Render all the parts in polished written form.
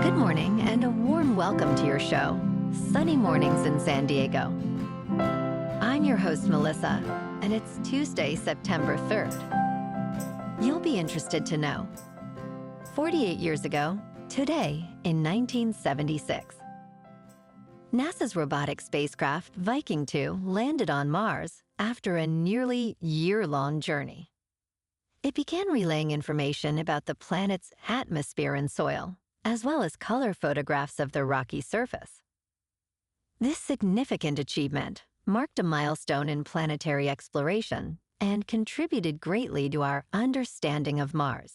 Good morning and a warm welcome to your show, Sunny Mornings in San Diego. I'm your host, Melissa, and it's Tuesday, September 3rd. You'll be interested to know, 48 years ago, today in 1976, NASA's robotic spacecraft Viking 2 landed on Mars after a nearly year-long journey. It began relaying information about the planet's atmosphere and soil, as well as color photographs of the rocky surface. This significant achievement marked a milestone in planetary exploration and contributed greatly to our understanding of Mars.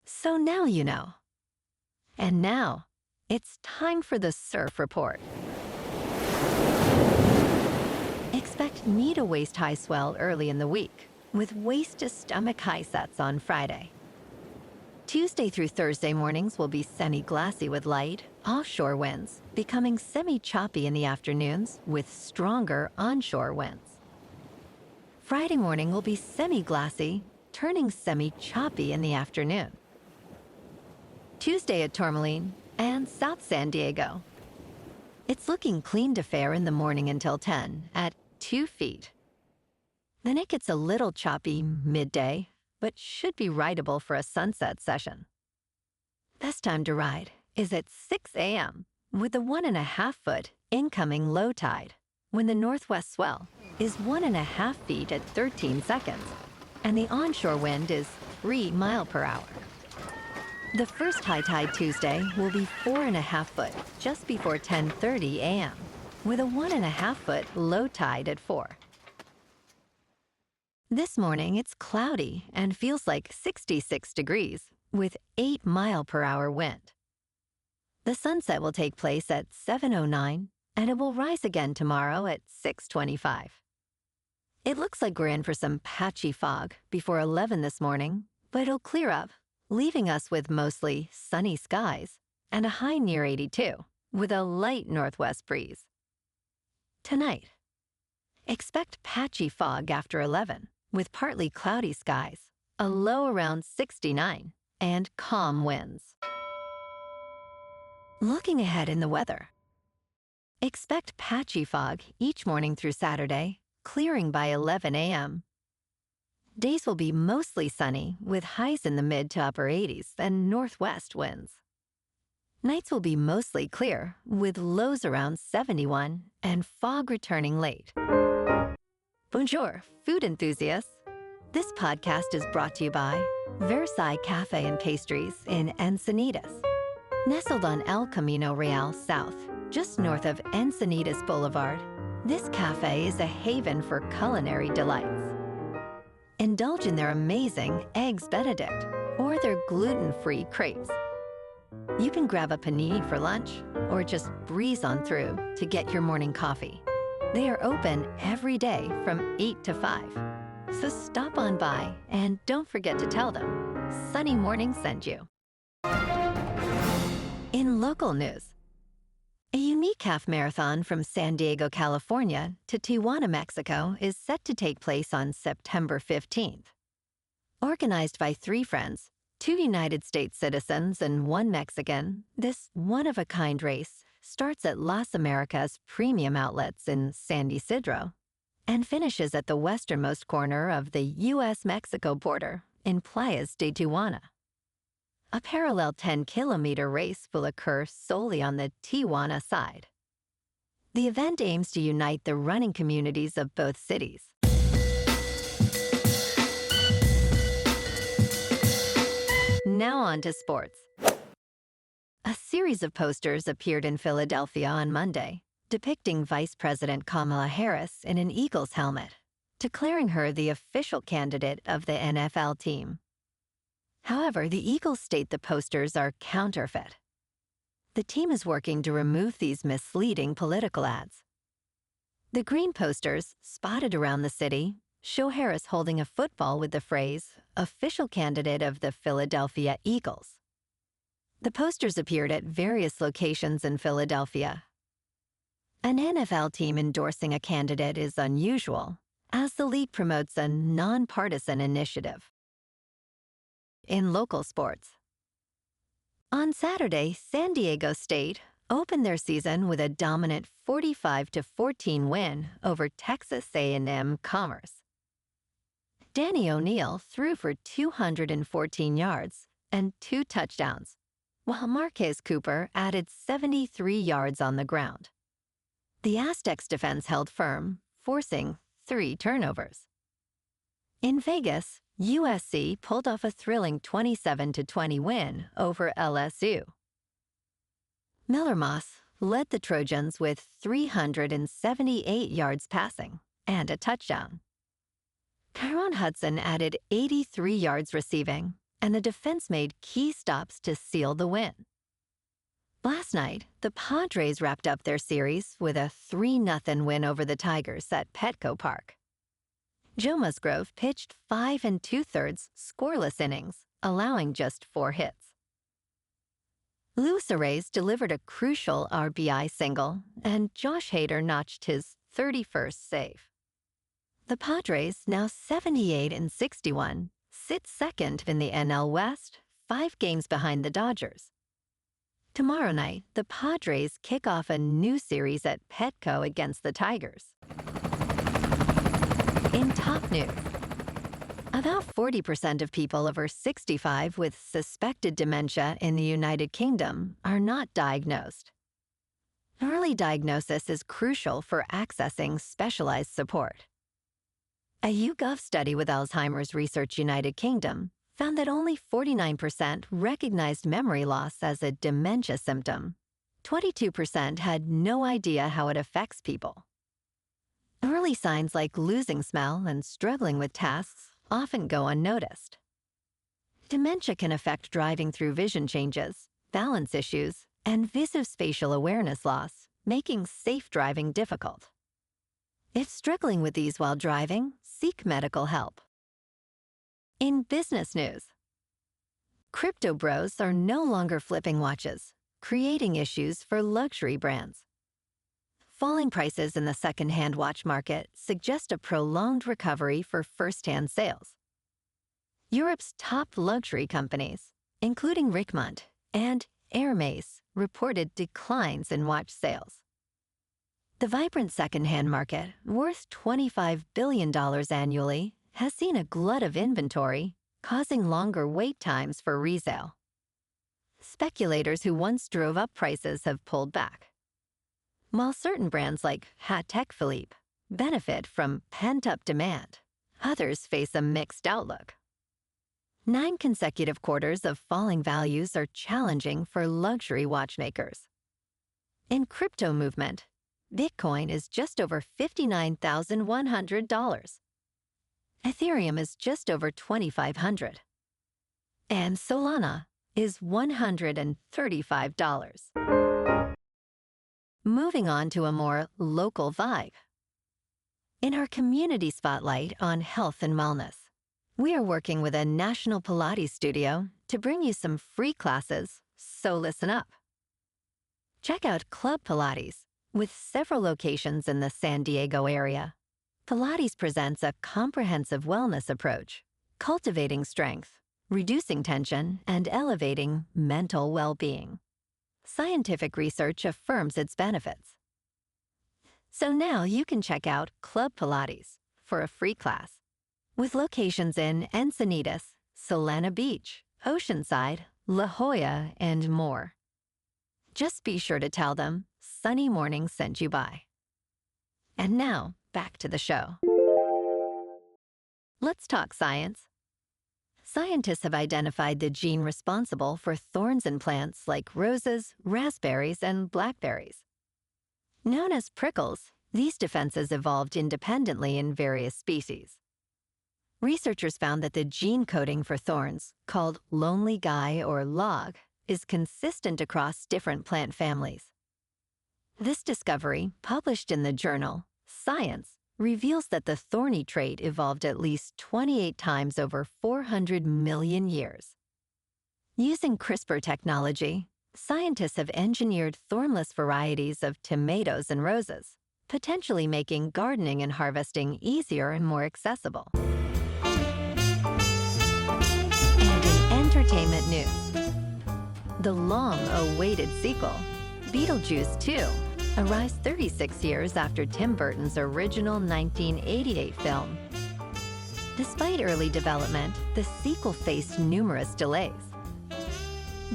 So now you know. And now, it's time for the Surf Report. Expect knee to waist high swell early in the week, with waist to stomach high sets on Friday. Tuesday through Thursday mornings will be semi-glassy with light, offshore winds, becoming semi-choppy in the afternoons with stronger onshore winds. Friday morning will be semi-glassy, turning semi-choppy in the afternoon. Tuesday at Tourmaline and South San Diego. It's looking clean to fair in the morning until 10 at 2 feet. Then it gets a little choppy midday, but should be rideable for a sunset session. Best time to ride is at 6 a.m. with a 1.5 foot incoming low tide, when the northwest swell is 1.5 feet at 13 seconds, and the onshore wind is 3 miles per hour. The first high tide Tuesday will be 4.5 foot just before 10:30 a.m., with a 1.5 foot low tide at 4. This morning, it's cloudy and feels like 66 degrees with 8 miles per hour wind. The sunset will take place at 7:09 and it will rise again tomorrow at 6:25. It looks like we're in for some patchy fog before 11 this morning, but it'll clear up, leaving us with mostly sunny skies and a high near 82 with a light northwest breeze. Tonight, expect patchy fog after 11 with partly cloudy skies, a low around 69, and calm winds. Looking ahead in the weather, expect patchy fog each morning through Saturday, clearing by 11 a.m. Days will be mostly sunny with highs in the mid to upper 80s and northwest winds. Nights will be mostly clear with lows around 71 and fog returning late. Bonjour, food enthusiasts. This podcast is brought to you by Versailles Cafe and Pastries in Encinitas. Nestled on El Camino Real South, just north of Encinitas Boulevard, this cafe is a haven for culinary delights. Indulge in their amazing Eggs Benedict or their gluten-free crepes. You can grab a panini for lunch or just breeze on through to get your morning coffee. They are open every day from 8 to 5. So stop on by and don't forget to tell them Sunny Morning sent you. In local news, a unique half marathon from San Diego, California to Tijuana, Mexico is set to take place on September 15th. Organized by 3 friends, 2 United States citizens and 1 Mexican, this one-of-a-kind race starts at Las Americas Premium Outlets in San Isidro and finishes at the westernmost corner of the U.S.-Mexico border in Playas de Tijuana. A parallel 10-kilometer race will occur solely on the Tijuana side. The event aims to unite the running communities of both cities. Now on to sports. A series of posters appeared in Philadelphia on Monday, depicting Vice President Kamala Harris in an Eagles helmet, declaring her the official candidate of the NFL team. However, the Eagles state the posters are counterfeit. The team is working to remove these misleading political ads. The green posters, spotted around the city, show Harris holding a football with the phrase, "Official candidate of the Philadelphia Eagles." The posters appeared at various locations in Philadelphia. An NFL team endorsing a candidate is unusual, as the league promotes a nonpartisan initiative. In local sports, On Saturday, San Diego State opened their season with a dominant 45-14 win over Texas A&M Commerce. Danny O'Neal threw for 214 yards and 2 touchdowns, while Marquez Cooper added 73 yards on the ground. The Aztecs' defense held firm, forcing 3 turnovers. In Vegas, USC pulled off a thrilling 27-20 win over LSU. Miller Moss led the Trojans with 378 yards passing and a touchdown. Tyrone Hudson added 83 yards receiving, and the defense made key stops to seal the win. Last night, the Padres wrapped up their series with a 3-0 win over the Tigers at Petco Park. Joe Musgrove pitched 5 2/3 scoreless innings, allowing just 4 hits. Luis Arraez delivered a crucial RBI single, and Josh Hader notched his 31st save. The Padres, now 78-61, sit second in the NL West, 5 games behind the Dodgers. Tomorrow night, the Padres kick off a new series at Petco against the Tigers. In top news, about 40% of people over 65 with suspected dementia in the United Kingdom are not diagnosed. Early diagnosis is crucial for accessing specialized support. A YouGov study with Alzheimer's Research United Kingdom found that only 49% recognized memory loss as a dementia symptom. 22% had no idea how it affects people. Early signs like losing smell and struggling with tasks often go unnoticed. Dementia can affect driving through vision changes, balance issues, and visuospatial awareness loss, making safe driving difficult. If struggling with these while driving, seek medical help. In business news, crypto bros are no longer flipping watches, creating issues for luxury brands. Falling prices in the second-hand watch market suggest a prolonged recovery for first-hand sales. Europe's top luxury companies, including Richemont and Hermès, reported declines in watch sales. The vibrant second-hand market, worth $25 billion annually, has seen a glut of inventory, causing longer wait times for resale. Speculators who once drove up prices have pulled back. While certain brands like Patek Philippe benefit from pent-up demand, others face a mixed outlook. 9 consecutive quarters of falling values are challenging for luxury watchmakers. In crypto movement, Bitcoin is just over $59,100. Ethereum is just over $2,500. And Solana is $135. Moving on to a more local vibe. In our community spotlight on health and wellness, we are working with a national Pilates studio to bring you some free classes, so listen up. Check out Club Pilates. With several locations in the San Diego area, Pilates presents a comprehensive wellness approach, cultivating strength, reducing tension, and elevating mental well-being. Scientific research affirms its benefits. So now you can check out Club Pilates for a free class, with locations in Encinitas, Solana Beach, Oceanside, La Jolla, and more. Just be sure to tell them Sunny Morning sent you by. And now, back to the show. Let's talk science. Scientists have identified the gene responsible for thorns in plants like roses, raspberries, and blackberries. Known as prickles, these defenses evolved independently in various species. Researchers found that the gene coding for thorns, called lonely guy or log, is consistent across different plant families. This discovery, published in the journal Science, reveals that the thorny trait evolved at least 28 times over 400 million years. Using CRISPR technology, scientists have engineered thornless varieties of tomatoes and roses, potentially making gardening and harvesting easier and more accessible. And in entertainment news, The long-awaited sequel, Beetlejuice 2, arrives 36 years after Tim Burton's original 1988 film. Despite early development, the sequel faced numerous delays.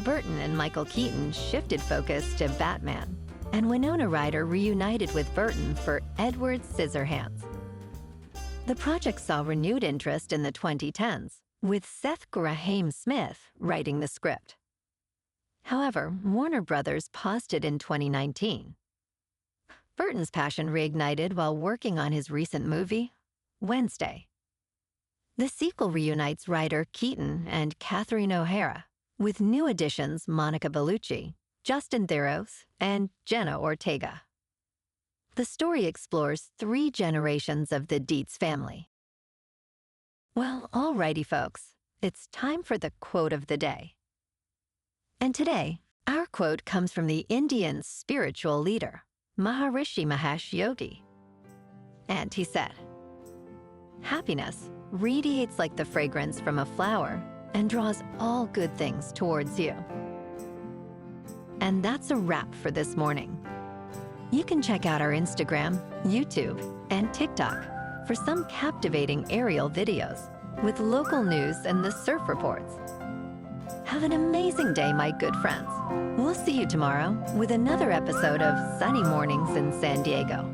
Burton and Michael Keaton shifted focus to Batman, and Winona Ryder reunited with Burton for Edward Scissorhands. The project saw renewed interest in the 2010s, with Seth Grahame-Smith writing the script. However, Warner Brothers paused it in 2019. Burton's passion reignited while working on his recent movie, Wednesday. The sequel reunites writer Keaton and Catherine O'Hara, with new additions Monica Bellucci, Justin Theroux, and Jenna Ortega. The story explores 3 generations of the Dietz family. Well, alrighty, folks, it's time for the quote of the day. And today, our quote comes from the Indian spiritual leader, Maharishi Mahesh Yogi. And he said, "Happiness radiates like the fragrance from a flower and draws all good things towards you." And that's a wrap for this morning. You can check out our Instagram, YouTube, and TikTok for some captivating aerial videos with local news and the surf reports. Have an amazing day, my good friends. We'll see you tomorrow with another episode of Sunny Mornings in San Diego.